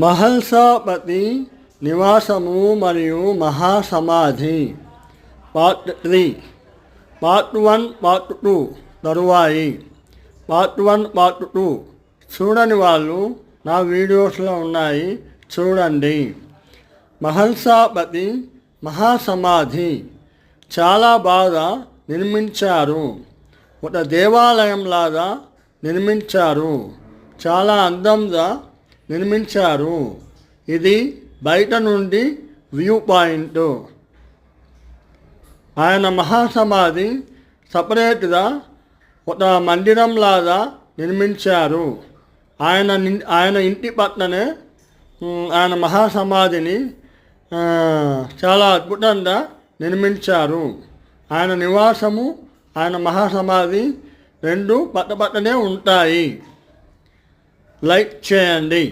మహల్సాపతి నివాసము మరియు మహాసమాధి part 3 part 1 part 2 తరువాయి. పార్ట్ 1 పార్ట్ 2 చూడని వాళ్ళు నా వీడియోస్లో ఉన్నాయి, చూడండి. మహల్సాపతి మహాసమాధి చాలా బాగా నిర్మించారు. ఒక దేవాలయంలాగా నిర్మించారు. చాలా అందంగా నిర్మించారు. ఇది బయట నుండి వ్యూ పాయింట్. ఆయన మహాసమాధి సపరేట్గా ఒక మందిరంలాగా నిర్మించారు. ఆయన ఇంటి పక్కనే ఆయన మహాసమాధిని చాలా అద్భుతంగా నిర్మించారు. ఆయన నివాసము, ఆయన మహాసమాధి రెండు పక్కనే ఉంటాయి. లైక్ చేయండి.